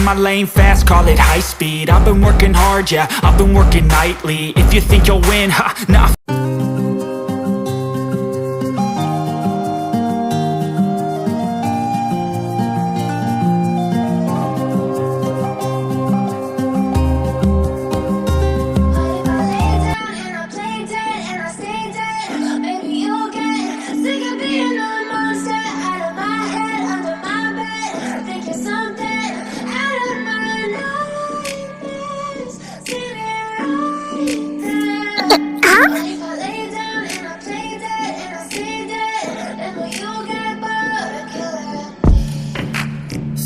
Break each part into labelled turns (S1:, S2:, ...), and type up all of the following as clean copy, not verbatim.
S1: in my lane fast, call it high speed. I've been working hard, yeah, I've been working nightly. If you think you'll win, ha, nah.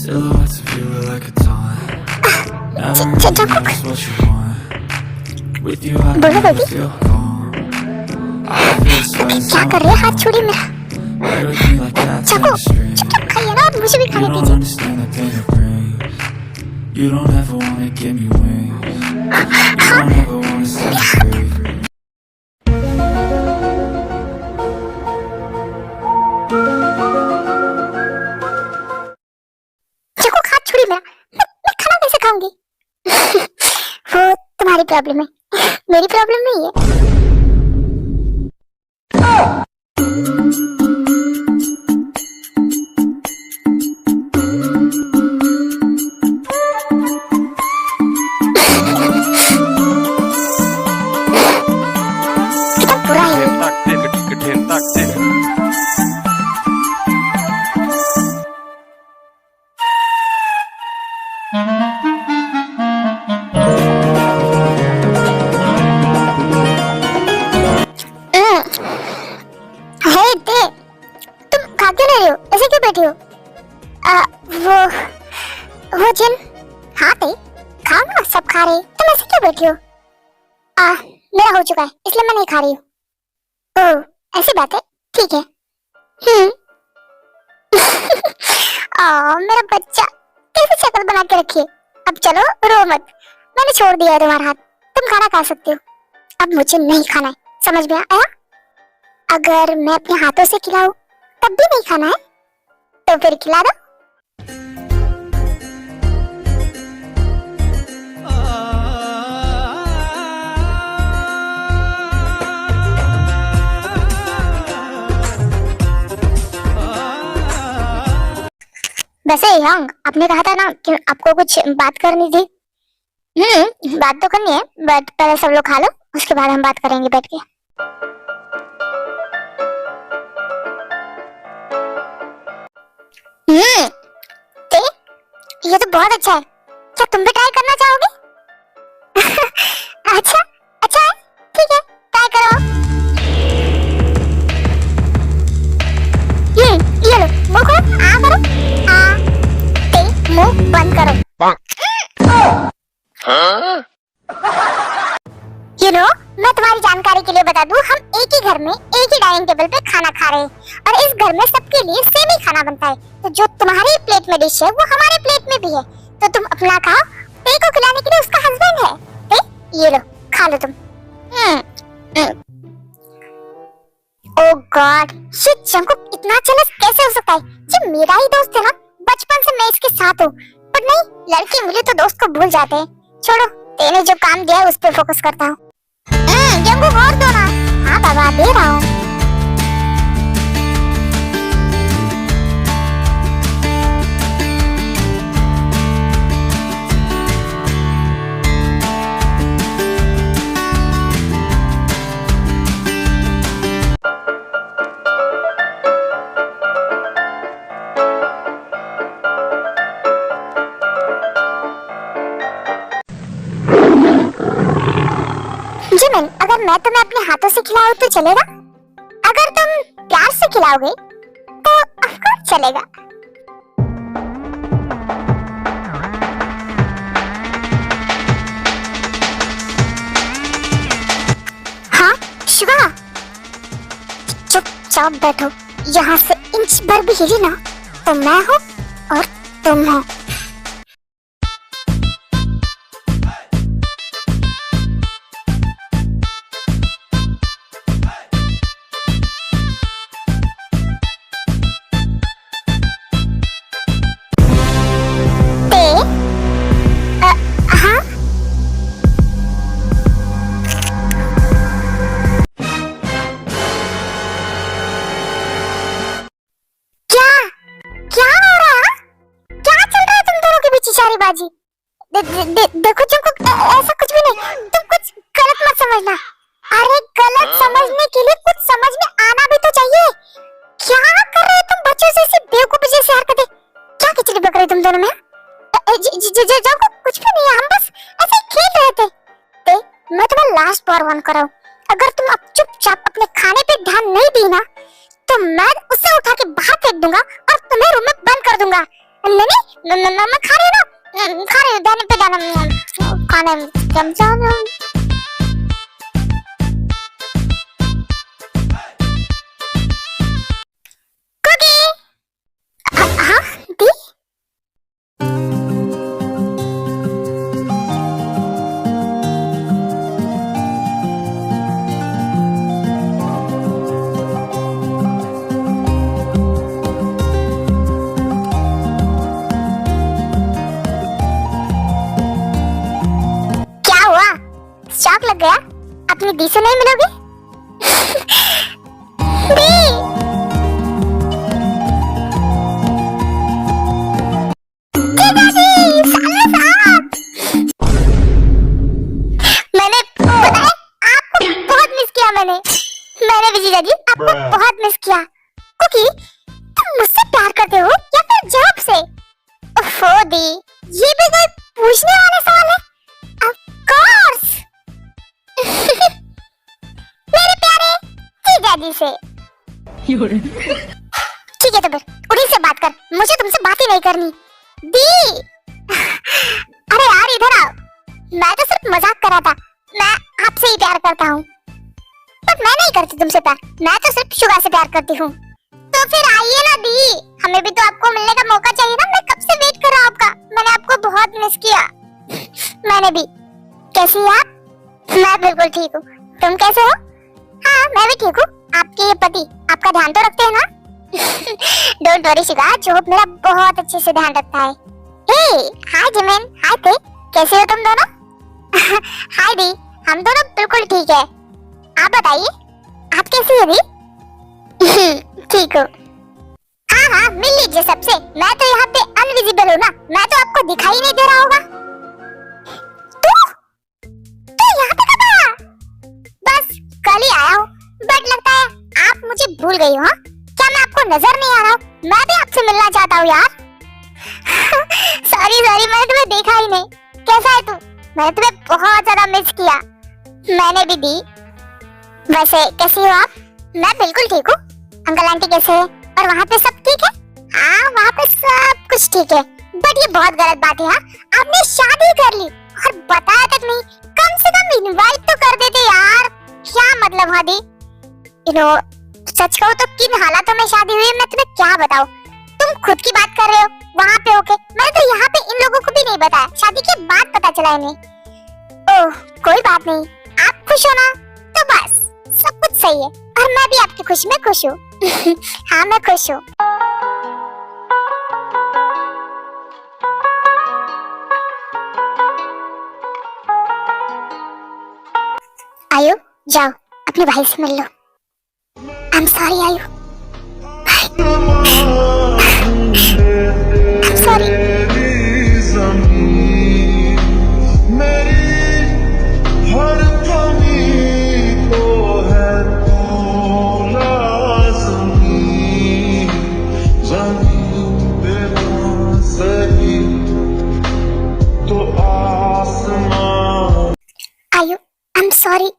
S2: Silhouettes of you are like a taunt. Never really knows what you want. With you I never feel calm. I feel sweat
S3: क्या कर रहे हैं? हाथ छोड़िए मेरा।
S2: right with me like cats in
S3: चाकू
S2: the street.
S3: चुपचाप खाइए ना और मुझे भी
S2: You
S3: खाने
S2: don't
S3: दीजिए।
S2: understand the pain it brings. You don't ever wanna give me wings. You don't ever wanna set me free.
S3: चाकू हाथ छोड़िए मेरा। मैं खाना कैसे खाऊंगी? वो तुम्हारी प्रॉब्लम है, मेरी प्रॉब्लम नहीं है। कितना बुरा है ये। हे दे, तुम खा क्यों नहीं रही हो? ऐसे क्यों बैठी हो? वो जिन, हाँ दे, खाओ ना, सब खा रहे, तुम ऐसे क्यों बैठी हो? मेरा हो चुका है, इसलिए मैं नहीं खा रही हूँ। ओह, ऐसी बात है, ठीक है। मेरा बच्चा, कैसी शक्ल बना के रखी है। अब चलो, रो मत, मैंने छोड़ दिया है तुम्हारा हाथ, तुम खाना खा सकते हो। अब मुझे नहीं खाना है, समझ में आया? अगर मैं अपने हाथों से खिलाऊं तब भी नहीं खाना है, तो फिर खिला दो। वैसे यंग, आपने कहा था ना कि आपको कुछ बात करनी थी। बात तो करनी है, बट पहले सब लोग खा लो, उसके बाद हम बात करेंगे बैठ के। ते, ये तो बहुत अच्छा है, क्या तुम भी ट्राई करना चाहोगे? अच्छा अच्छा है, ठीक है, ट्राई करो। ये लो, मुंह खोलो, करो, ते, मुंह बंद करो। मैं तुम्हारी जानकारी के लिए बता दूं, हम एक ही घर में एक ही डाइनिंग टेबल पे खाना खा रहे हैं और इस घर में सबके लिए सेम ही खाना बनता है। तो जो तुम्हारी प्लेट में डिश है वो हमारे प्लेट में भी है, तो तुम अपना खाओ, ते को खिलाने के लिए उसका हस्बैंड है। ते, ये लो, खा लो तुम। ओह गॉड, शिट, जंकुक इतना जेलस कैसे हो सकता है? जी मेरा ही दोस्त है ना, बचपन से मैं इसके साथ हूँ, पर नहीं, लड़के मिले तो दोस्त को भूल जाते हैं। छोड़ो, तेने जो काम दिया है उस पर फोकस करता हूँ। जंकुक और दो ना। हाँ बाबा, दे रहा हूँ। जिमिन, अगर मैं तुम्हें अपने हाथों से खिलाऊं तो चलेगा? अगर तुम प्यार से खिलाओगे तो ऑफ कोर्स चलेगा। हाँ शिवा, चुपचाप बैठो, यहाँ से इंच भर भी हिली ना तो मैं हूँ और तुम हो। बाजी। देखो जंगकुक, ऐसा कुछ भी नहीं, तुम कुछ गलत मत समझना। अरे गलत समझने के लिए कुछ समझ में आना भी तो चाहिए। क्या कर रहे हो तुम बच्चों जैसी बेवकूफ जैसी हरकतें? क्या खिचड़ी पक रही तुम दोनों में? जंगकुक कुछ भी नहीं है, हम बस ऐसे ही खेल रहे थे। मैं तुम्हें लास्ट बार वार्न कर रहा हूँ, अगर तुम अब चुपचाप अपने खाने पे ध्यान नहीं दी ना तो मैं उसे उठा के बाहर फेंक दूंगा और तुम्हें रूम में बंद कर दूंगा। नहीं मैं खा रही हूँ ना, खा रही हूँ, दाने पे दाना खाने में समझा। शॉक लग गया? अपनी दी से नहीं मिलोगे? दी! मैंने बताया आपको बहुत मिस किया। मैंने भी जीजा जी आपको बहुत मिस किया। क्योंकि तुम मुझसे प्यार करते हो या फिर जॉब से? ओफो दी, ये भी कोई पूछने वाला सवाल है? ऑफ कोर्स मेरे प्यारे जीजाजी से। ठीक है तो फिर उन्हीं से बात कर, मुझे तुमसे बात ही नहीं करनी। दी अरे यार इधर आओ, मैं तो सिर्फ मजाक कर रहा था, मैं आपसे ही प्यार करता हूँ। पर मैं नहीं करती तुमसे प्यार, मैं तो सिर्फ शुगा से प्यार करती हूँ। तो फिर आइए ना दी, हमें भी तो आपको मिलने का मौका चाहिए ना। मैं कब से वेट कर रहा हूँ आपका, मैंने आपको बहुत मिस किया। मैंने भी। कैसी है आप? मैं बिल्कुल ठीक हूँ, तुम कैसे हो? हाँ मैं भी ठीक हूँ। आपके ये पति आपका ध्यान तो रखते हैं ना? डोंट वरी शिगा, जोब मेरा बहुत अच्छे से ध्यान रखता है। हे हाय जिमिन, हाय ते, कैसे हो तुम दोनों? हाय दी, हम दोनों बिल्कुल ठीक है। आप बताइए आप कैसी है दी? ठीक हो? हाँ मिल लीजिए सबसे, मैं तो यहाँ पे अनविजिबल हूँ ना, मैं तो आपको दिखाई नहीं दे रहा होगा। तो यहाँ पे कब आया? बस कल ही आया हूँ, बट लगता है आप मुझे भूल गई हो। हाँ क्या मैं आपको नजर नहीं आ रहा हूँ? मैं भी आपसे मिलना चाहता हूँ यार। सॉरी मैंने तुम्हें देखा ही नहीं। कैसा है तू? मैंने तुम्हें बहुत ज्यादा मिस किया। मैंने भी दी। वैसे कैसी हो आप? मैं बिल्कुल ठीक हूँ। अंकल आंटी कैसे हैं? और वहाँ पे सब ठीक है? हाँ वहाँ पे सब कुछ ठीक है, बट ये बहुत गलत बात है। हाँ आपने शादी कर ली और बताया तक नहीं, कम से कम इनवाइट तो कर देते यार। क्या मतलब है दी? सच कहो तो किन हालातों में शादी हुई है मैं तुम्हें क्या बताऊं? तुम खुद की बात कर रहे हो वहाँ पे होके, मैंने तो यहाँ पे इन लोगों को भी नहीं बताया, शादी के बाद पता चला इन्हें। ओह कोई बात नहीं, आप खुश हो ना तो बस सब कुछ सही है, और मैं भी आपकी खुशी में खुश हूँ। हाँ मैं खुश हूँ। आयु जाओ अपने भाई से मिल लो। I'm sorry आयु। I'm sorry। आयु I'm sorry।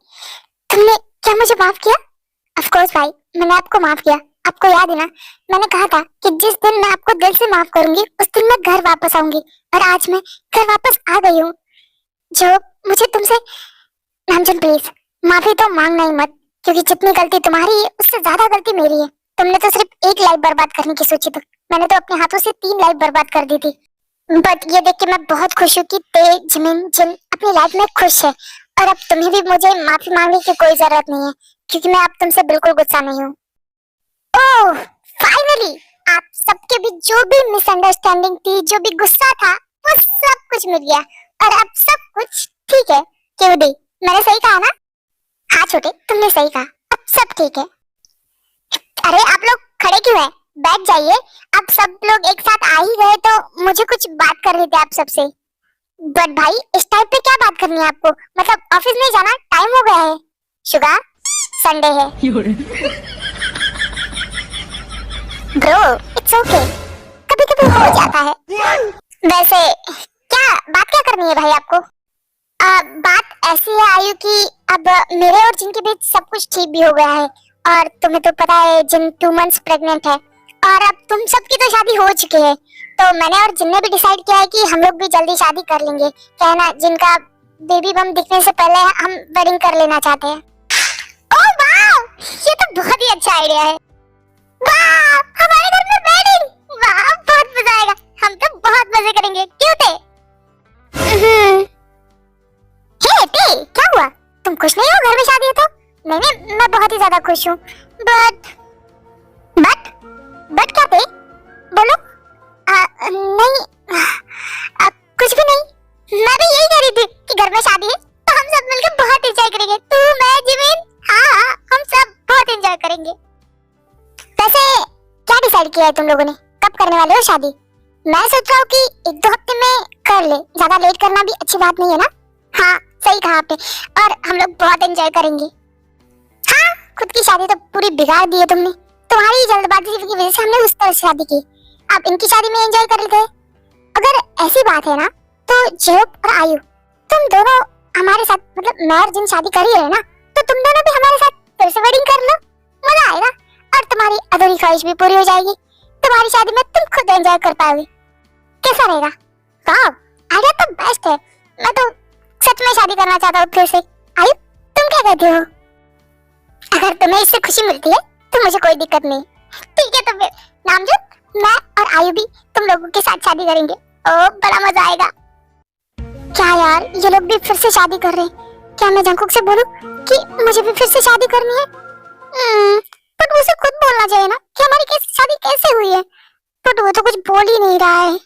S3: तुमने क्या मुझे माफ किया? Of course भाई, मैंने आपको माफ किया। आपको याद है ना, मैंने कहा था कि जिस दिन मैं आपको दिल से माफ करूंगी उस दिन मैं घर वापस आऊंगी, और आज मैं घर वापस आ गई हूँ। जो मुझे तुमसे नामजन प्लीज माफी तो मांगना ही मत, क्योंकि जितनी गलती तुम्हारी है उससे ज्यादा गलती मेरी है। तुमने तो सिर्फ एक लाइफ बर्बाद करने की सोची थी, मैंने तो अपने हाथों से 3 लाइफ बर्बाद कर दी थी। बट ये देख के मैं बहुत खुश हूँ कि जिमिन जिन अपनी लाइफ में खुश है, और अब तुम्हें भी मुझे माफी मांगने की कोई जरूरत नहीं है, क्योंकि मैं अब तुमसे बिल्कुल गुस्सा नहीं हूँ। ओह फाइनली आप सबके बीच जो भी मिसअंडरस्टैंडिंग थी, जो भी गुस्सा था, वो सब कुछ मिट गया, और अब सब कुछ ठीक है। क्यों दी, मैंने सही कहा ना? हाँ छोटे तुमने सही कहा, अब सब ठीक है। अरे आप लोग खड़े क्यों हैं? बैठ जाइए। अब सब लोग एक साथ आ ही गए तो मुझे कुछ बात करनी थी आप सबसे। बट भाई इस टाइप पे क्या बात करनी है आपको? मतलब ऑफिस में जाना टाइम हो गया है। शुगा, संडे है। ब्रो इट्स ओके, कभी कभी हो जाता है। वैसे क्या करनी है भाई आपको? बात ऐसी है आयु कि अब मेरे और जिन के बीच सब कुछ ठीक भी हो गया है, और तुम्हें तो पता है जिन 2 मंथ्स प्रेग्नेंट है, और अब तुम सबकी तो शादी हो चुकी है। तो मैंने और जिन ने भी डिसाइड किया है कि हम लोग भी जल्दी शादी कर लेंगे। क्या है ना, जिनका बेबी बम दिखने से पहले हम वेडिंग कर लेना चाहते हैं। ओह वाह, ये तो बहुत ही अच्छा आइडिया है। वाह, हमारे घर में वेडिंग, वाह बहुत मजा आएगा। हम तो बहुत मजे करेंगे, क्यों थे? हे क्या हुआ? तुम खुश नहीं हो घर में शादी है तो? नहीं, मैं बहुत ही ज्यादा खुश हूँ। बट क्या थे? बोलो। नहीं, कुछ भी नहीं। मैं भी यही कह रही थी कि घर में शादी है तो हम सब मिलकर बहुत एंजॉय करेंगे। तू, मैं, जिमिन, हाँ हम सब बहुत एंजॉय करेंगे। वैसे क्या डिसाइड किया है तुम लोगों ने? कब करने वाले हो शादी? मैं सोच रहा हूँ कि 1-2 हफ्ते में कर ले, ज्यादा लेट करना भी अच्छी बात नहीं है ना। हाँ सही कहा आपने, और हम लोग बहुत एंजॉय करेंगे। हाँ, खुद की शादी तो पूरी बिगाड़ दी है तुमने। तुम्हारी जल्दबाजी की वजह से हमने उस तरह शादी की। आप इनकी शादी में एंजॉय कर लेते। अगर ऐसी बात है ना तो जेब और आयु, तुम दोनों हमारे साथ, मतलब मैं और जिन शादी करी है ना, तो तुम दोनों भी हमारे साथ फिर से वेडिंग कर लो, मजा आएगा और तुम्हारी अधूरी ख्वाहिश भी पूरी हो जाएगी। तुम्हारी शादी में तुम खुद एंजॉय कर पाओगे। कैसा रहेगा? वाह, आइडिया तो बेस्ट है। मैं तो सच में शादी करना चाहता हूँ फिर से। आयु, तुम क्या कहती हो? अगर तुम्हें इससे खुशी मिलती है तो मुझे कोई दिक्कत नहीं। ठीक है, तो फिर नामजद, मैं और आयु भी तुम लोगों के साथ शादी करेंगे। ओह बड़ा मजा आएगा। क्या यार, ये लोग भी फिर से शादी कर रहे हैं। क्या मैं जंकुक से बोलूं कि मुझे भी फिर से शादी करनी है? बट उसे खुद बोलना चाहिए ना कि हमारी शादी कैसे हुई है। बट वो तो कुछ बोल ही नहीं रहा है।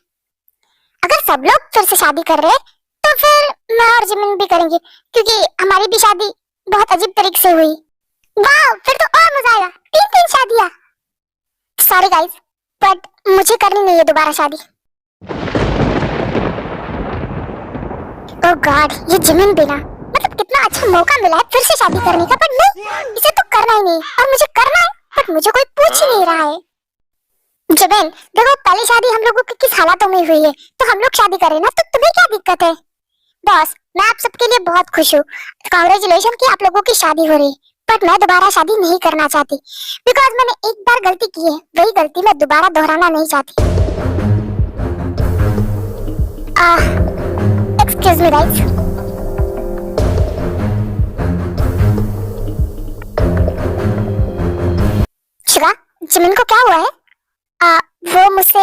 S3: अगर सब लोग फिर से शादी कर रहे हैं तो फिर मैं और जिमिन भी करेंगे, क्योंकि हमारी भी शादी बहुत अजीब तरीके से हुई। वाह, फिर तो और मजा आएगा। 3 शादियां। सॉरी गाइस, बट मुझे करनी नहीं है दोबारा शादी। ओह गॉड, ये जिमिन भी ना, मतलब कितना अच्छा मौका मिला है फिर से शादी करने का, पर नहीं, इसे तो करना ही नहीं। और मुझे करना है, बट मुझे कोई पूछ ही नहीं रहा है। जिमिन देखो, पहली शादी हम लोगों की किस हालातों में हुई है, तो हम लोग शादी करें ना, तो तुम्हें क्या दिक्कत है? बॉस, मैं आप सबके लिए बहुत खुश हूँ। कांग्रेचुलेशन कि आप लोगों की शादी हो रही, बट मैं दोबारा शादी नहीं करना चाहती, बिकॉज मैंने एक बार गलती की है, वही गलती मैं दोबारा दोहराना नहीं चाहती। Excuse me guys. Shiva, Jimin को क्या हुआ है? वो मुझसे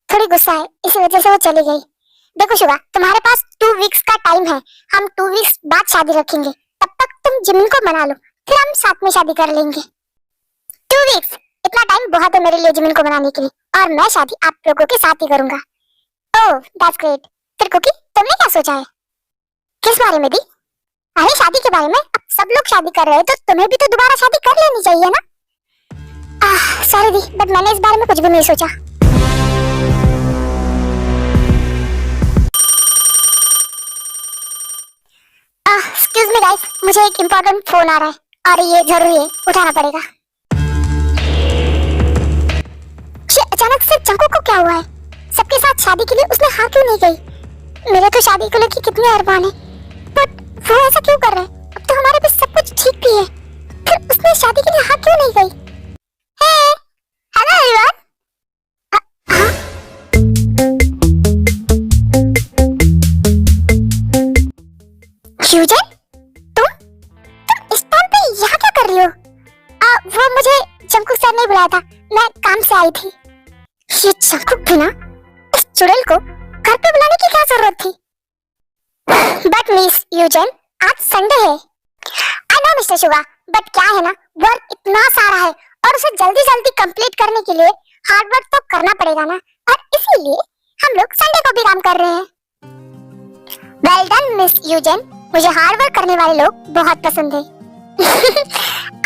S3: थोड़ी गुस्सा है, इसी वजह से वो चली गई। देखो शिवा, तुम्हारे पास 2 वीक्स का टाइम है। हम 2 वीक्स बाद शादी रखेंगे, तब तक तुम जिमिन को मना लो, फिर हम साथ में शादी कर लेंगे। 2 वीक्स, इतना टाइम बहुत है मेरे लिए जिमिन को मनाने के लिए, और मैं शादी आप लोगों के साथ ही करूंगा। Oh that's great. फिर कुकी, तुमने क्या सोचा है? किस बारे में दी? अरे शादी के बारे में। अब सब लोग शादी कर रहे हैं तो तुम्हें भी तो दोबारा शादी कर लेनी चाहिए ना। सॉरी दी, बट मैंने इस बारे में कुछ भी नहीं सोचा। एक्सक्यूज मी गाइस, मुझे एक इम्पोर्टेंट फोन आ रहा है और ये जरूरी है, उठाना पड़ेगा। अचानक से जंकुक को क्या हुआ है? सबके साथ शादी के लिए उसने हाँ क्यों नहीं गई? मेरे तो शादी को लेकर कितने अरमान है, बट वो ऐसा क्यों कर रहे हैं? अब तो हमारे पास सब कुछ ठीक भी है, फिर उसने शादी के लिए हाँ क्यों नहीं गई? Hello everyone. यूजन, तुम इस टाइम पे यहाँ क्या कर रही हो? वो मुझे जंकुक सर ने बुलाया था, मैं काम से आई थी। ये जंकुक भी ना, इस चुड़ैल को घर पे बुलाने की क्या जरूरत थी? बट मिस यूजन, आज संडे है। I know mister Suga, but क्या है ना, वर्क इतना सारा है और उसे जल्दी जल्दी कंप्लीट करने के लिए हार्ड वर्क तो करना पड़ेगा ना, और इसीलिए हम लोग संडे को भी काम कर रहे हैं। वेल डन मिस यूजन, मुझे हार्ड वर्क करने वाले लोग बहुत पसंद है।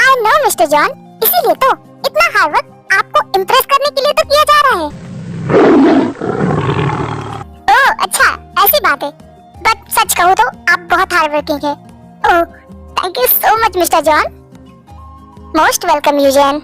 S3: आई नो मिस्टर जॉन, इसीलिए तो इतना हार्ड वर्क आपको इम्प्रेस करने के लिए तो किया जा रहा है। ओह सच कहूँ तो आप बहुत हार्ड वर्किंग है। Oh, thank you so much mister John. Most welcome यूजन।